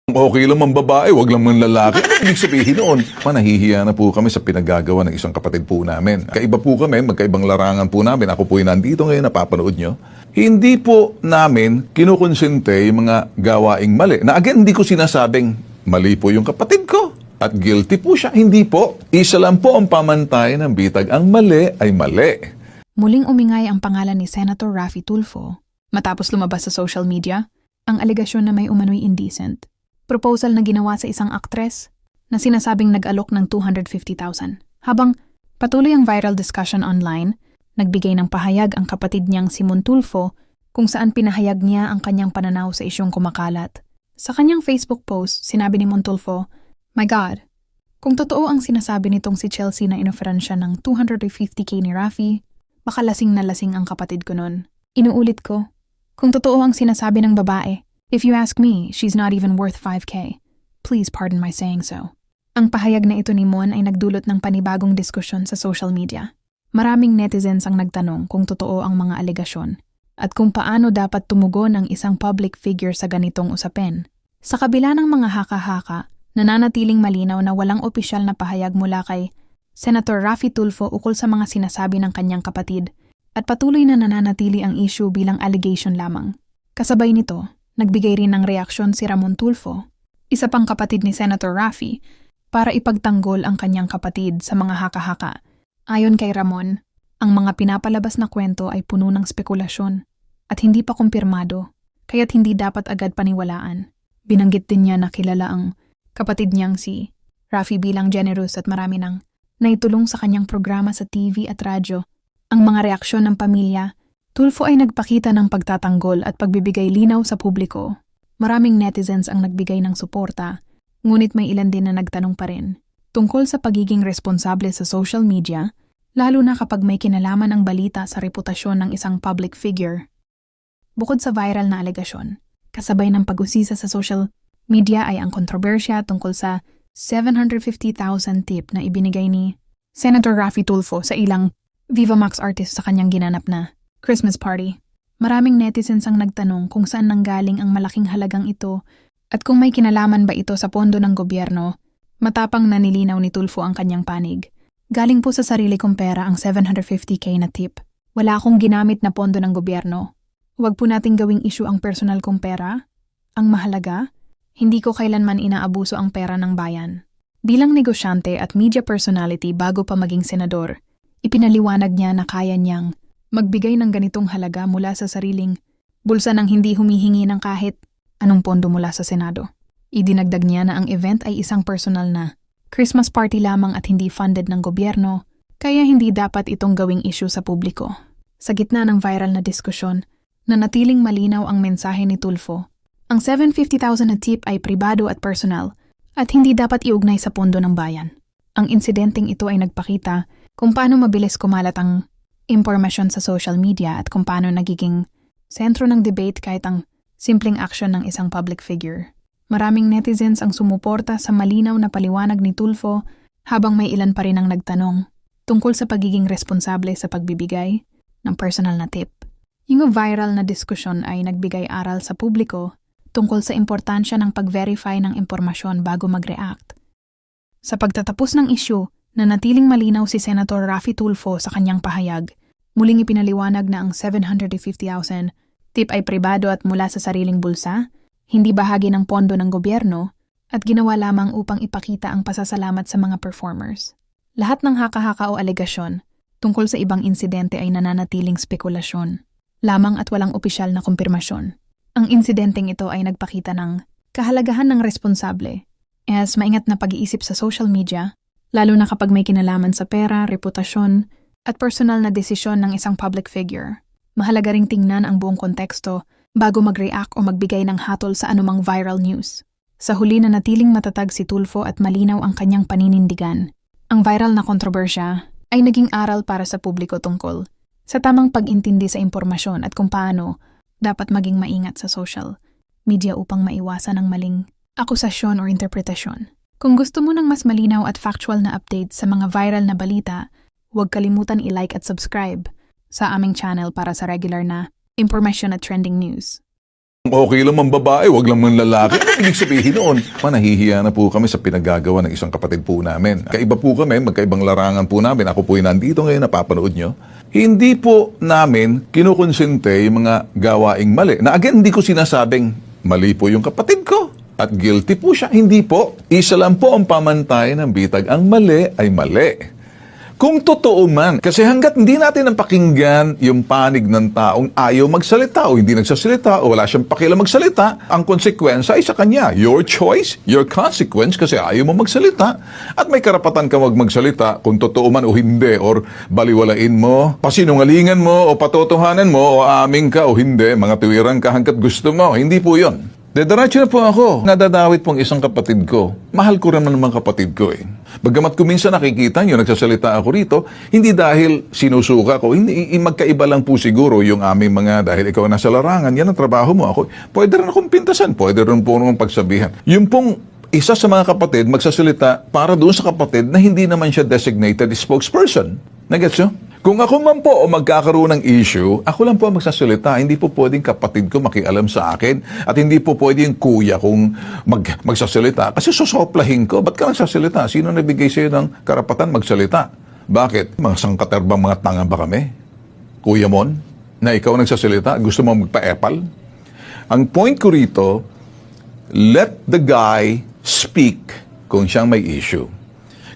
Okay lang man babae, wag lang man lalaki. Ano ibig sabihin noon? Nahihiya na po kami sa pinagagawa ng isang kapatid po namin. Kaiba po kami, magkaibang larangan po namin. Ako po yung nandito ngayon, napapanood nyo. Hindi po namin kinukonsente yung mga gawaing mali. Na again, hindi ko sinasabing mali po yung kapatid ko at guilty po siya. Hindi po. Isa lang po ang pamantay ng bitag. Ang mali ay mali. Muling umingay ang pangalan ni Senator Raffy Tulfo matapos lumabas sa social media ang alegasyon na may umano'y indecent. Proposal na ginawa sa isang aktres na sinasabing nag-alok ng 250,000. Habang patuloy ang viral discussion online, nagbigay ng pahayag ang kapatid niyang si Montulfo kung saan pinahayag niya ang kanyang pananaw sa isyong kumakalat. Sa kanyang Facebook post, sinabi ni Montulfo, "My God, kung totoo ang sinasabi nitong si Chelsea na inoferan siya ng 250k ni Raffy, baka lasing na lasing ang kapatid ko nun. Inuulit ko, kung totoo ang sinasabi ng babae, if you ask me, she's not even worth 5k. Please pardon my saying so." Ang pahayag na ito ni Mon ay nagdulot ng panibagong diskusyon sa social media. Maraming netizens ang nagtanong kung totoo ang mga alegasyon at kung paano dapat tumugon ang isang public figure sa ganitong usapin. Sa kabila ng mga haka-haka, nananatiling malinaw na walang opisyal na pahayag mula kay Senator Raffy Tulfo ukol sa mga sinasabi ng kanyang kapatid at patuloy na nananatili ang issue bilang allegation lamang. Kasabay nito, nagbigay rin ng reaksyon si Ramon Tulfo, isa pang kapatid ni Senator Raffy, para ipagtanggol ang kanyang kapatid sa mga haka-haka. Ayon kay Ramon, ang mga pinapalabas na kwento ay puno ng spekulasyon at hindi pa kumpirmado, kaya't hindi dapat agad paniwalaan. Binanggit din niya na kilala ang kapatid niyang si Raffy bilang generous at marami nang naitulong sa kanyang programa sa TV at radyo. Ang mga reaksyon ng pamilya, Tulfo ay nagpakita ng pagtatanggol at pagbibigay linaw sa publiko. Maraming netizens ang nagbigay ng suporta, ngunit may ilan din na nagtanong pa rin tungkol sa pagiging responsable sa social media, lalo na kapag may kinalaman ang balita sa reputasyon ng isang public figure. Bukod sa viral na alegasyon, kasabay ng pag-usisa sa social media ay ang kontrobersya tungkol sa 750,000 tip na ibinigay ni Senator Raffy Tulfo sa ilang Viva Max artist sa kanyang ginanap na Christmas party. Maraming netizens ang nagtanong kung saan nanggaling ang malaking halagang ito at kung may kinalaman ba ito sa pondo ng gobyerno. Matapang na nilinaw ni Tulfo ang kanyang panig. Galing po sa sarili kong pera ang 750k na tip. Wala akong ginamit na pondo ng gobyerno. Huwag po nating gawing issue ang personal kong pera. Ang mahalaga, hindi ko kailanman inaabuso ang pera ng bayan. Bilang negosyante at media personality bago pa maging senador, ipinaliwanag niya na kaya niyang magbigay ng ganitong halaga mula sa sariling bulsa nang hindi humihingi ng kahit anong pondo mula sa Senado. Idinagdag niya na ang event ay isang personal na Christmas party lamang at hindi funded ng gobyerno, kaya hindi dapat itong gawing issue sa publiko. Sa gitna ng viral na diskusyon, nanatiling malinaw ang mensahe ni Tulfo. Ang 750,000 na tip ay pribado at personal at hindi dapat iugnay sa pondo ng bayan. Ang insidenteng ito ay nagpakita kung paano mabilis kumalat ang impormasyon sa social media at kung paano nagiging sentro ng debate kahit ang simpleng aksyon ng isang public figure. Maraming netizens ang sumuporta sa malinaw na paliwanag ni Tulfo habang may ilan pa rin ang nagtanong tungkol sa pagiging responsable sa pagbibigay ng personal na tip. Yung viral na diskusyon ay nagbigay aral sa publiko tungkol sa importansya ng pag-verify ng impormasyon bago mag-react. Sa pagtatapos ng issue, nanatiling malinaw si Senator Raffy Tulfo sa kanyang pahayag. Muling ipinaliwanag na ang 750,000 tip ay pribado at mula sa sariling bulsa, hindi bahagi ng pondo ng gobyerno, at ginawa lamang upang ipakita ang pasasalamat sa mga performers. Lahat ng haka-haka o alegasyon tungkol sa ibang insidente ay nananatiling spekulasyon lamang at walang opisyal na kumpirmasyon. Ang insidenteng ito ay nagpakita ng kahalagahan ng responsable as maingat na pag-iisip sa social media, lalo na kapag may kinalaman sa pera, reputasyon, at personal na desisyon ng isang public figure. Mahalaga ring tingnan ang buong konteksto bago mag-react o magbigay ng hatol sa anumang viral news. Sa huli na natiling matatag si Tulfo at malinaw ang kanyang paninindigan. Ang viral na kontrobersya ay naging aral para sa publiko tungkol sa tamang pag-intindi sa impormasyon at kung paano dapat maging maingat sa social media upang maiwasan ang maling akusasyon o interpretasyon. Kung gusto mo ng mas malinaw at factual na updates sa mga viral na balita, huwag kalimutan i-like at subscribe sa aming channel para sa regular na impormasyon at trending news. Okay lang mang babae, wag lang mang lalaki. Ano ibig sabihin noon? Nahihiya na po kami sa pinagagawa ng isang kapatid po namin. Kaiba po kami, magkaibang larangan po namin. Ako po yung nandito ngayon, napapanood nyo. Hindi po namin kinukonsente yung mga gawaing mali. Na again, hindi ko sinasabing mali po yung kapatid ko at guilty po siya. Hindi po. Isa lang po ang pamantay ng bitag. Ang mali ay mali. Kung totoo man, kasi hanggat hindi natin napakinggan yung panig ng taong ayaw magsalita o hindi nagsasalita o wala siyang pakialam magsalita, ang konsekwensya ay sa kanya. Your choice, your consequence kasi ayaw mo magsalita. At may karapatan ka wag magsalita kung totoo man o hindi or baliwalain mo, pasinungalingan mo o patotohanan mo o aming ka o hindi, mga tuwiran ka hanggat gusto mo. Hindi po yun. Dediretso na po ako. Nadadawit pong isang kapatid ko. Mahal ko naman mga kapatid ko eh. Bagamat ko minsan nakikita nyo, nagsasalita ako rito, hindi dahil sinusuka ko, hindi, magkaiba lang po siguro yung aming mga, dahil ikaw nasa larangan, yan ang trabaho mo. Ako, pwede rin akong pintasan, pwede rin po akong pagsabihan. Yung pong isa sa mga kapatid magsasalita para doon sa kapatid na hindi naman siya designated spokesperson. Nagets nyo? Kung ako man po o magkakaroon ng issue, ako lang po ang magsasalita. Hindi po pwedeng kapatid ko makialam sa akin at hindi po pwedeng kuya kung magsasalita. Kasi sosoplahin ko. Ba't ka nagsasalita? Sino nabigay sa'yo ng karapatan magsalita? Bakit? Mga sangkaterbang mga tanga ba kami? Kuya Mon? Na ikaw nagsasalita? Gusto mo magpa-epal? Ang point ko rito, let the guy speak kung siyang may issue.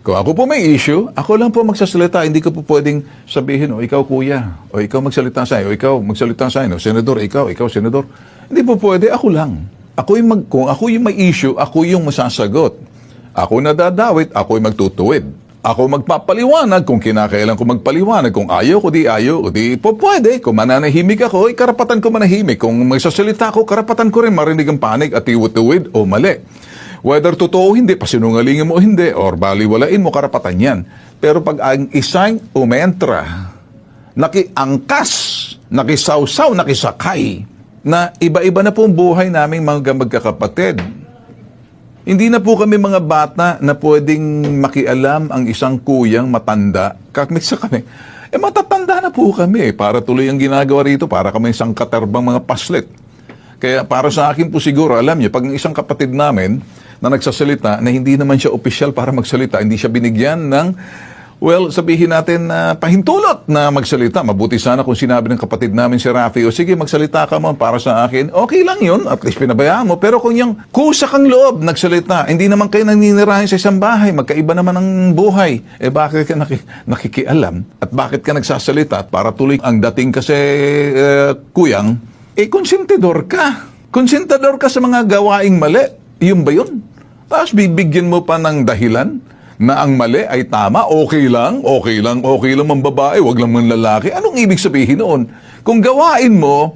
Kung ako po may issue, ako lang po magsasalita. Hindi ko po pwedeng sabihin, o ikaw kuya, o ikaw magsalita sa'yo, o ikaw magsalita sa'yo, o senador, ikaw senador. Hindi po pwede, ako lang. Kung ako yung may issue, ako yung masasagot. Ako nadadawit, ako yung magtutuwid. Ako magpapaliwanag kung kinakailan ko magpaliwanag. Kung ayaw ko, di po pwede. Kung mananahimik ako, karapatan ko manahimik. Kung magsasalita ako, karapatan ko rin marinig ang panig at iwituwid o mali. Whether totoo o hindi, pasinungalingin mo o hindi, or baliwalain mo, karapatan yan. Pero pag ang isang umentra, nakiangkas, nakisawsaw, nakisakay, na iba-iba na po ang buhay naming mga magkakapatid. Hindi na po kami mga bata na pwedeng makialam ang isang kuyang matanda. Kakmit sa kami. Matatanda na po kami. Para tuloy ang ginagawa rito, para kami isang katerbang mga paslit. Kaya para sa akin po siguro, alam niyo, pag isang kapatid namin na nagsasalita na hindi naman siya opisyal para magsalita, hindi siya binigyan ng, well, sabihin natin na pahintulot na magsalita. Mabuti sana kung sinabi ng kapatid namin si Rafi, o sige, magsalita ka mo para sa akin. Okay lang yun, at least pinabayaan mo. Pero kung yung kusa kang loob nagsalita, hindi naman kayo naninirahan sa isang bahay, magkaiba naman ang buhay. Bakit ka nakikialam? At bakit ka nagsasalita? At para tuloy ang dating kasi, kuyang, konsentidor ka. Konsentidor ka sa mga gawaing mali. Yun ba yun? Tapos bibigyan mo pa ng dahilan na ang mali ay tama, okay lang mang babae, wag lang mang lalaki. Anong ibig sabihin noon? Kung gawain mo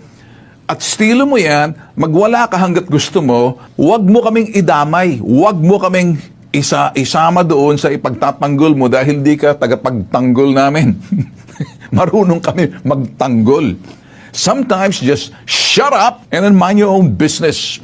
at estilo mo yan, magwala ka hanggat gusto mo, wag mo kaming idamay, wag mo kaming isama doon sa ipagtatanggol mo dahil di ka tagapagtanggol namin. Marunong kami magtanggol. Sometimes just shut up and then mind your own business.